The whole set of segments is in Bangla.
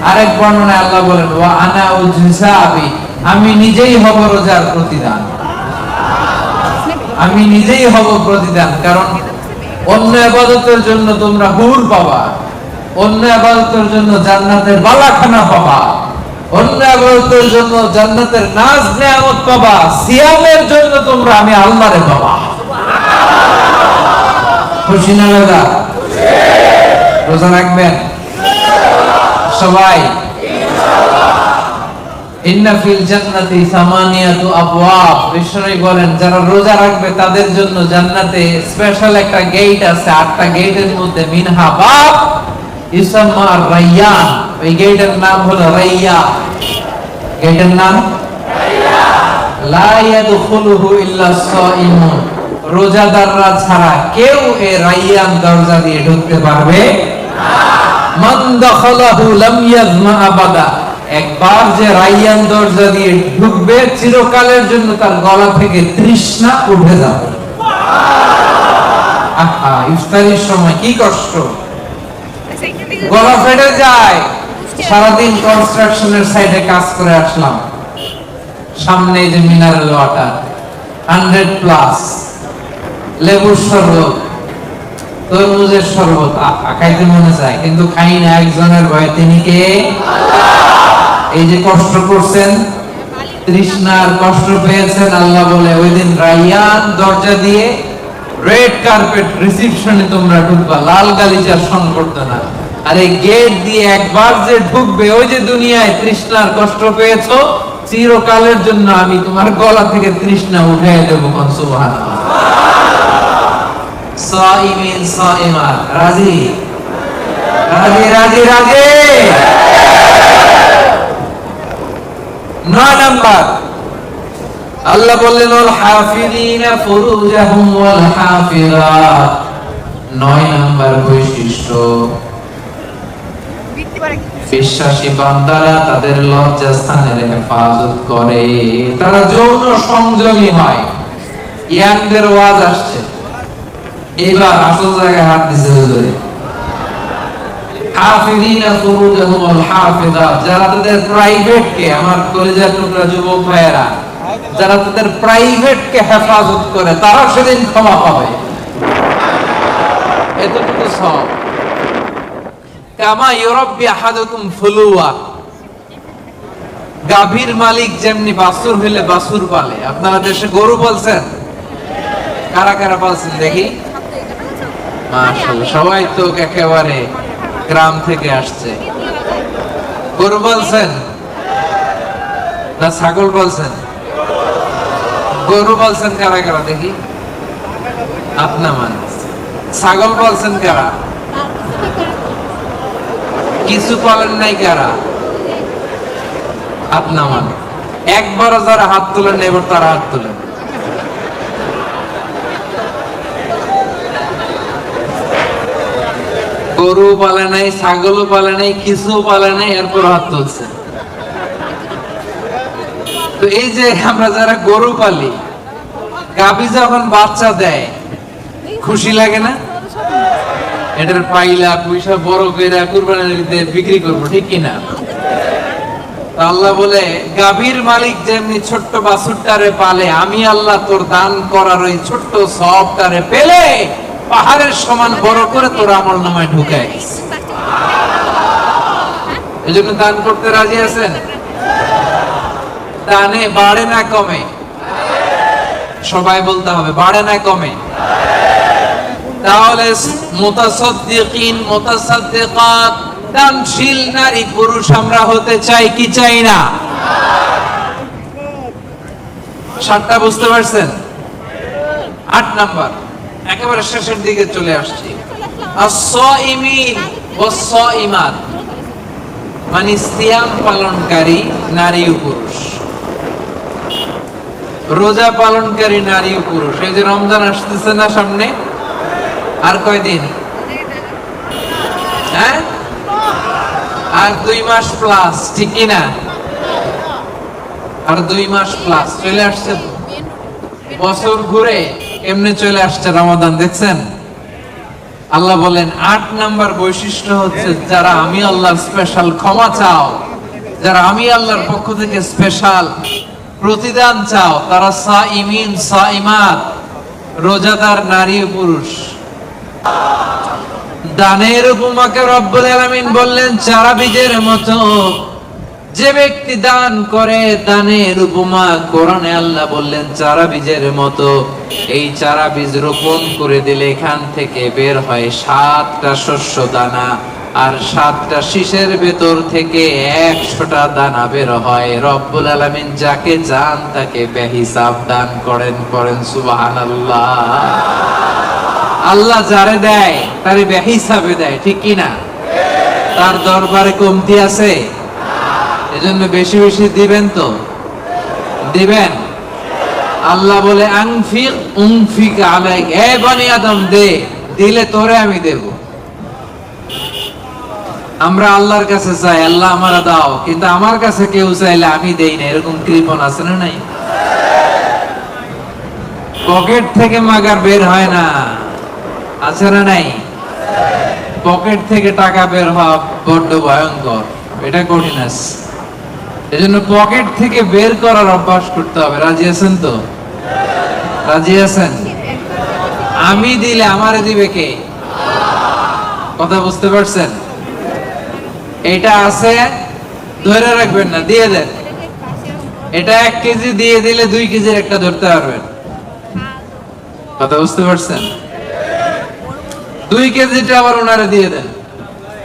আরেক বর্ণনায় আল্লাহ বলেন ওয়া আনা উজসাবি, আমি নিজেই হব রোজার প্রতিদান, আমি নিজেই হব প্রতিদান। কারণ অন্য ইবাদতের জন্য তোমরা হুর পাবা, অন্য ইবাদতের জন্য জান্নাতের বালাখানা পাবা, অন্য ইবাদতের জন্য জান্নাতের নাজ নেয়ামত পাবা, সিয়ামের জন্য তোমরা আমি আল্লাহরে পাবা। খুশি না দাদা? রোজা রাখবেন সবাই? ইন্না ফিল জান্নাতি সামানিয়াতু আবওয়াব, বিশ্বনবী বলেন যারা রোজা রাখবে তাদের জন্য জান্নাতে স্পেশাল একটা গেট আছে, 8টা গেটের মধ্যে মিনহা বাব ইসমা রায়্যান, এই গেটের নাম হলো রায়্যান। গেটের নাম রায়্যান। লা ইয়াদখুলুহু ইল্লা সাইমুন, রোজাদাররা ছাড়া কেউ এই রায়্যান দরজা দিয়ে ঢুকতে পারবে না। মান দাখালাহু লাম ইয়াজমা আবাদা, একবার যে রায়্যান দরজা দিয়ে ঢুকবে চিরকালের জন্য তার গলা থেকে তৃষ্ণা উঠে যাবে। আহা, ইফতারির সময় কি কষ্ট, গলা ফেটে যায়। সারাদিন কনস্ট্রাকশনের সাইডে কাজ করে আসলাম, সামনে যে মিনারেল ওয়াটার 100+, লেবুর শরবত, তরমুজের শরবত, খাইতে মনে চায় কিন্তু খাই না, একজনের ভয়ে, তিনি কে? এই যে কষ্ট করছেন, তৃষ্ণার কষ্ট পেয়েছেন, আল্লাহ বলে ওই দিন রায়্যান দরজা দিয়ে রেড কার্পেট রিসিপশনে তোমরা ঢুকবা, লাল গালিচার সঙ্গ করতে না। আর এই গেট দিয়ে একবার যে ঢুকবে, ওই যে দুনিয়ায় তৃষ্ণার কষ্ট পেয়েছো, চিরকালের জন্য আমি তোমার গলা থেকে তৃষ্ণা উঠিয়ে দেবো। সুবহানাল্লাহ। সাইমিন সাইমাত, রাজি রাজি রাজি রাজি। 9 নাম্বার আল্লাহ বললেন ওয়াল হাফিযিনা ফুরুজাহুম ওয়াল হাফিযাত, 9 নাম্বার বৈশিষ্ট্য, বিশ্বাসী বান্দারা তাদের লজ্জাস্থানের হেফাজত করে, তারা যৌন সংযমী হয়। ইয়াংদের ওয়াজ আসছে, এবার আসল জায়গায় হাত দিছে হুজুরে। হাফিযিনা ফুরুজাহুম ওয়াল হাফিযাত, যারা তাদের প্রাইভেটকে, আমার কলিজার টুকরা যুবক ভাইয়েরা, যারা তাদের প্রাইভেটকে হেফাজত করে, তারা সেদিন ক্ষমা পাবে। এতটুকু সব। কামা ইউরাব্বি আহাদুকুম ফুলুয়া, গাভীর মালিক যেমনি বাছুর হইলে বাছুর পালে। আপনারা দেশে গরু পালছেন? কারা কারা পালছেন দেখি? মাশাআল্লাহ, সবাই তো একেবারে গ্রাম থেকে আসছে। গরু পালছেন না ছাগল পালছেন? গরু পালছেন কারা কারা দেখি? আপনা মানে। ছাগল পালছেন কারা? কিছু পালেন নাই কারা? আপনা মানে। একবারও যারা হাত তুলেন, এবার তারা হাত তুলেন। গরু পালে নাই, ছাগলও পালে নাই, কিছু পালে নাই, এরপর হাত তুলছে। তো এই যে আমরা যারা গরু পালি, গাভী যখন বাচ্চা দেয় খুশি লাগে না? এটার পাইলা পয়সা বড় করে কুরবানির ঈদে বিক্রি করবো, ঠিক কিনা? আল্লাহ বলে গাভীর মালিক যেমনি ছোট্ট বাছুরটারে পালে, আমি আল্লাহ তোর দান করার ওই ছোট্ট সবটারে পেলে পাহাড়ের সমান বড় করে তোর আমলনামায় ঢুকায় দিছি। এজন্য দান করতে রাজি আছেন? দানে বাড়ে না কমে? সবাই বলতে হবে, বাড়ে না কমে? তাহলে মুতাসাদ্দিকিন মুতাসাদ্দিকাত, দানশীল নারী পুরুষ আমরা হতে চাই কি চাই না? 7টা বুঝতে পারছেন? 8 নাম্বার, একেবারে শেষের দিকে চলে আসছি। আস-সাইমিন ওয়াস-সাইমাত, মানে সিয়াম পালনকারী নারী ও পুরুষ, রোজা পালনকারী নারী ও পুরুষ। এই যে রমজান আসতেছে না সামনে, আর কয়দিন? হ্যাঁ, আর 2 মাস প্লাস, ঠিক কিনা? আর 2 মাস প্লাস চলে আসছে। বছর ঘুরে এমনি চলে আসছে রমাদান, দেখছেন? আল্লাহ বলেন ৮ নাম্বার বৈশিষ্ট্য হচ্ছে যারা আমি আল্লাহর স্পেশাল ক্ষমা চাও, যারা আমি আল্লাহর পক্ষ থেকে স্পেশাল প্রতিদান চাও, তারা সাইমিন সাইমাত, রোজাদার নারী ও পুরুষ। দানের উপমাকে রব্বুল আলামিন বললেন চারা বীজের মতো। যে ব্যক্তি দান করে, দানের উপমা কোরআনে আল্লাহ বললেন চারা বীজের মতো। এই চারা বীজ রোপণ করে দিলে এখান থেকে বের হয় 7টা শস্য দানা, আর 7টা শীষের ভেতর থেকে 100টা দানা বের হয়। রব্বুল আলামিন যাকে চান তাকে বেহিসাব দান করেন। করেন সুবহানাল্লাহ। আল্লাহ যারে দেয় তারে বেহিসাবে দেয়, ঠিক কি না? তার দরবারে কমতি আছে? এজন্য বেশি বেশি দিবেন, তো দিবেন। আল্লাহ বলে আনফিক উনফিক আলাইক, হে বনি আদম দে, দিলে তোরে আমি দেব। আমরা আল্লাহর কাছে চাই আল্লাহ আমারে দাও, কিন্তু আমার কাছে কেউ চাইলে আমি দেই না, এরকম কৃপণ আছে না নাই? পকেট থেকে মাগার বের হয় না, আছে না নাই? পকেট থেকে টাকা বের হওয়া বড্ড ভয়ঙ্কর, এটা কঠিন আছে। এজন্য পকেট থেকে বের করার অভ্যাস করতে হবে। রাজি আছেন তো? রাজি আছেন? আমি দিলে আমারে দিবে কে? কথা বুঝতে পারছেন? এটা আছে, ধরে রাখবেন না, দিয়ে দেন। এটা 1 কেজি দিয়ে দিলে 2 কেজির একটা ধরতে পারবেন। কথা বুঝতে পারছেন? 2 কেজিটা আবার ওনারে দিয়ে দেন,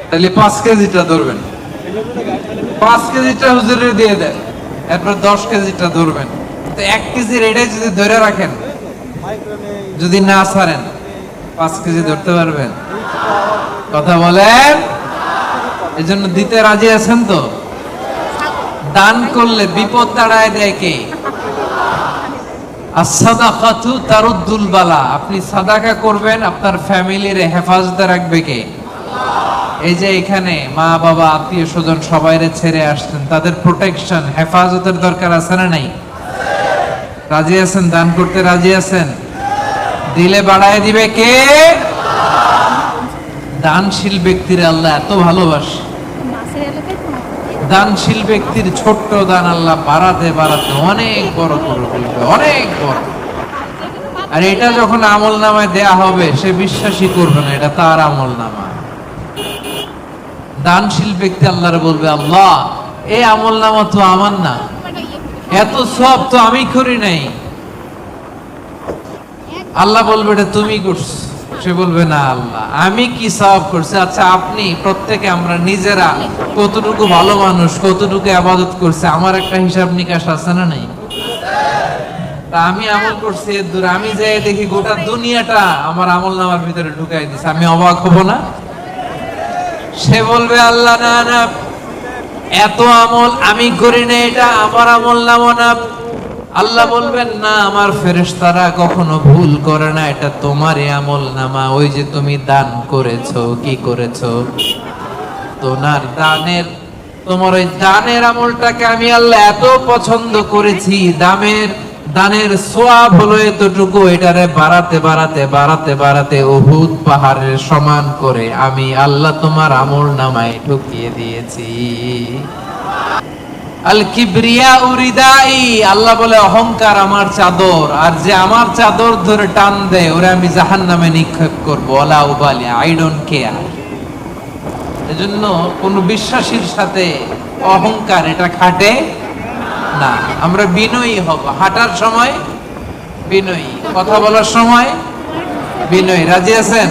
তাহলে 5 কেজিটা ধরবেন। 5 কেজিটা হুজুরে দিয়ে দেন, এরপর 10 কেজিটা ধরবেন। তো 1 কেজির এটাই যদি ধরে রাখেন, যদি না ছাড়েন, 5 কেজি ধরতে পারবেন? কথা বলেন। এজন্য দিতে রাজি আছেন তো? দান করলে বিপদ তাড়ায় দেয় কে? as-সাদাকাতু তারুদ্দুল বালা। আপনি সাদাকা করবেন, আপনার ফ্যামিলির হেফাজতে রাখবে কে? এই যে এখানে মা বাবা আত্মীয় স্বজন সবাইরে ছেড়ে আসছেন, তাদের প্রোটেকশন হেফাজতের দরকার আছে না নাই? রাজি আছেন? দান করতে রাজি আছেন? দিলে বাড়ায় দিবে কে? দানশীল ব্যক্তির আল্লাহ এত ভালোবাসে। দানশীল ব্যক্তির ছোট্ট দান আল্লাহ বাড়াতে বাড়াতে অনেক বড় করে ফেলবে, অনেক বড়। আর এটা যখন আমল নামায় দেয়া হবে, সে বিশ্বাসই করবে না এটা তার আমল নামা। দানশীল ব্যক্তি আল্লাহরে বলবে, আল্লাহ এই আমল নামা তো আমার না, এত সব তো আমি করি নাই। আল্লাহ বলবে এটা তুমি করছো। সে বলবে না আল্লাহ আমি কি সওয়াব করছি। আচ্ছা আপনি প্রত্যেকে আমরা নিজেরা কতটুকু ভালো মানুষ, কতটুকু ইবাদত করছে, আমার একটা হিসাব নিকাশ আছে না নাই? তা আমি আমল করছি এর দূর, আমি যাই দেখি গোটা দুনিয়াটা আমার আমল নামার ভিতরে ঢুকাই দিছে, আমি অবাক হব না? সে বলবে আল্লাহ না না, এত আমল আমি করি না, এটা আমার আমল নামা না। আল্লাহ বলবেন না, আমার ফেরেশতারা কখনো ভুল করে না, এটা তোমারই আমল নামা। ওই যে তুমি দান করেছো, কি করেছো, তোমার ওই দানের আমলটাকে আমি আল্লাহ এত পছন্দ করেছি, দানের সওয়াব হলো এতটুকু, এটারে বাড়াতে বাড়াতে বাড়াতে বাড়াতে উহুদ পাহাড়ের সমান করে আমি আল্লাহ তোমার আমল নামায় ঢুকিয়ে দিয়েছি। আল কিবরিয়া উরিদাই, আল্লাহ বলে অহংকার আমার চাদর, আর যে আমার চাদর ধরে টান দেয় ওরে আমি জাহান্নামে নিক্ষেপ করব। ওয়ালা উবালি, আই ডোন্ট কেয়ার। এজন্য কোন বিশ্বাসীর সাথে অহংকার এটা খাটে না। আমরা বিনয়ী হব, হাঁটার সময় বিনয়ী, কথা বলার সময় বিনয়ী। রাজি আছেন?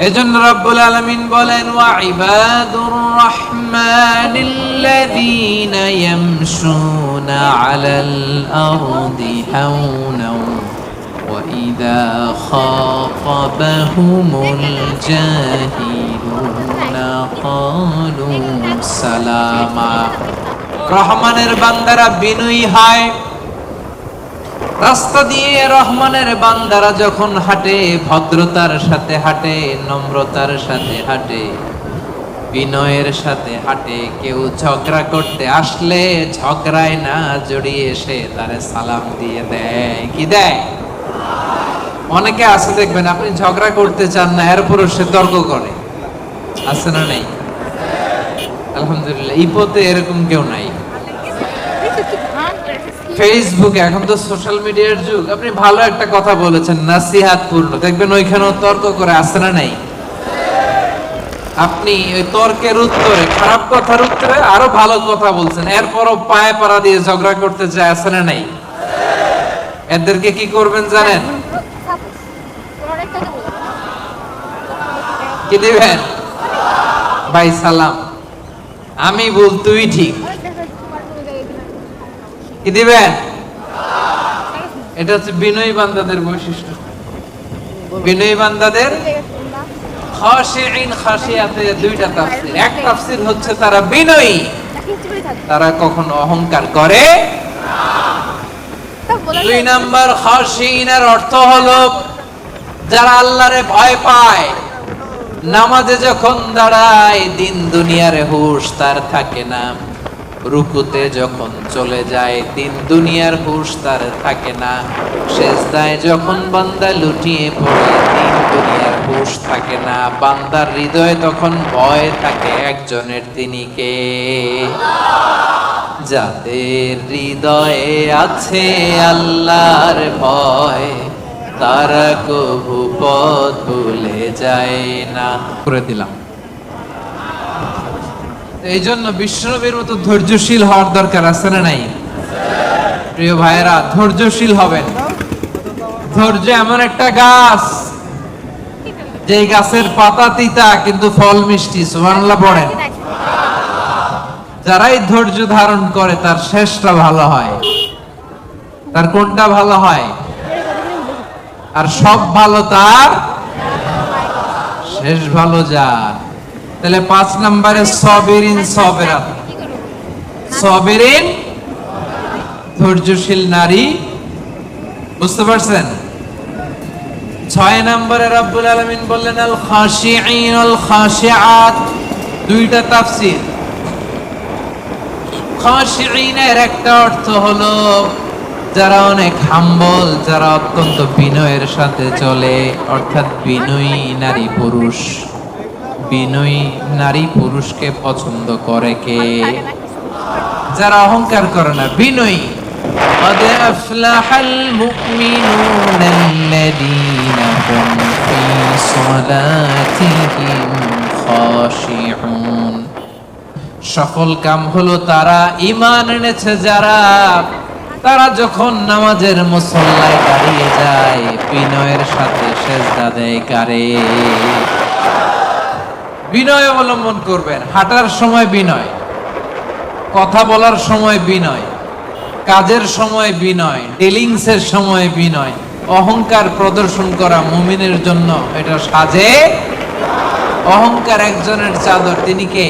এজন্য রব্বুল আলামিন বলেন ওয়া ইবাদুর রাহমানিল্লাযীনা ইয়ামশুনা আলাল আরদি হাওনা ওয়া ইযা খাতাবাহুমুল জাহিলুনা ক্বালু সালামা। রহমানের বান্দারা বিনয়ী হয়। রাস্তা দিয়ে রহমানের বান্দারা যখন হাঁটে, ভদ্রতার সাথে হাঁটে, নম্রতার সাথে হাঁটে, বিনয়ের সাথে হাঁটে। কেউ ঝগড়া করতে আসলে ঝগড়ায় না জড়িয়ে এসে তারে সালাম দিয়ে দেয়। কি দেয়? অনেকে আছে দেখবেন আপনি ঝগড়া করতে চান না, এরপরও সে তর্ক করে, আছে না নেই? আলহামদুলিল্লাহ, এই পথে এরকম কেউ নাই। ফেসবুকে এখন তো সোশ্যাল মিডিয়ার যুগ, আপনি ভালো একটা কথা বলেছেন নাসিহাত পূর্ণ, দেখবেন ওইখানেও তর্ক করে, আছে না নাই? আপনি ওই তর্কের উত্তরে, খারাপ কথার উত্তরে আরো ভালো কথা বলছেন, এরপরও পায়ে পাড়া দিয়ে ঝগড়া করতে চায়, আছে না নাই? এদেরকে কি করবেন জানেন? কি দিবেন? ভাই সালাম, আমি ভুল তুই ঠিক, কি দিবেন? এটা হচ্ছে বিনয়ী বান্দাদের বৈশিষ্ট্য। বিনয়ী বান্দাদের খাশিঈন খাশিয়াতে দুইটা তাফসীর। এক তাফসীর হচ্ছে তারা বিনয়ী, তারা কখনো অহংকার করে না। দুই নাম্বার খাশিঈনের অর্থ হলো যারা আল্লাহরে ভয় পায়, নামাজে যখন দাঁড়ায় দিন দুনিয়ার হুঁশ তার থাকে না, রুকুতে যখন চলে যায় দিন দুনিয়ার হুঁশ তার থাকে না, সেজদায় যখন বান্দা লুটিয়ে পড়ে দিন দুনিয়ার হুঁশ থাকে না, বান্দার হৃদয়ে তখন ভয় থাকে একজনের, তিনি কে? যাদের হৃদয়ে আছে আল্লাহর ভয় তারা কবু পথ ভুলে যায় না। করে দিলাম। এই জন্য বিশ্বনবীর মতো ধৈর্যশীল হওয়ার দরকার, আছে না নাই? প্রিয় ভাইয়েরা, ধৈর্যশীল হবেন। ধৈর্য এমন একটা গাছ, যে গাছের পাতা তিতা কিন্তু ফল মিষ্টি। সুবহানাল্লাহ পড়েন। যারাই ধৈর্য ধারণ করে তার শেষটা ভালো হয়। তার কোনটা ভালো হয়? আর সব ভালো তার শেষ ভালো যার। তাহলে 5 নম্বরে সাবিরিন সাবিরাত, সাবিরিন ধৈর্যশীল নারী, বুঝতে পারছেন? 6 নম্বরে রব্বুল আলামিন বললেন আল খাশিঈন আল খাশিআত, দুইটা তাফসীর। খাশিঈনের একটা অর্থ হলো যারা অনেক হাম্বল, যারা অত্যন্ত বিনয়ের সাথে চলে, অর্থাৎ বিনয়ী নারী পুরুষ। বিনয়ী নারী পুরুষকে পছন্দ করে কে? যারা অহংকার করে না, বিনয়ী। قد أفلح المؤمنون الذين هم في صلاتهم خاشعون। সফল কাম হলো তারা ঈমান এনেছে যারা, তারা যখন নামাজের মুসল্লায় দাঁড়িয়ে যায় বিনয়ের সাথে সেজদা দেয় কারে? বিনয় অবলম্বন করবেন। হাঁটার সময় বিনয়, কথা বলার সময় বিনয়, কাজের সময় বিনয়, ডিলিংসের সময় বিনয়। অহংকার প্রদর্শন করা মুমিনের জন্য এটা সাজে। অহংকার একজনের চাদর, তিনি কে?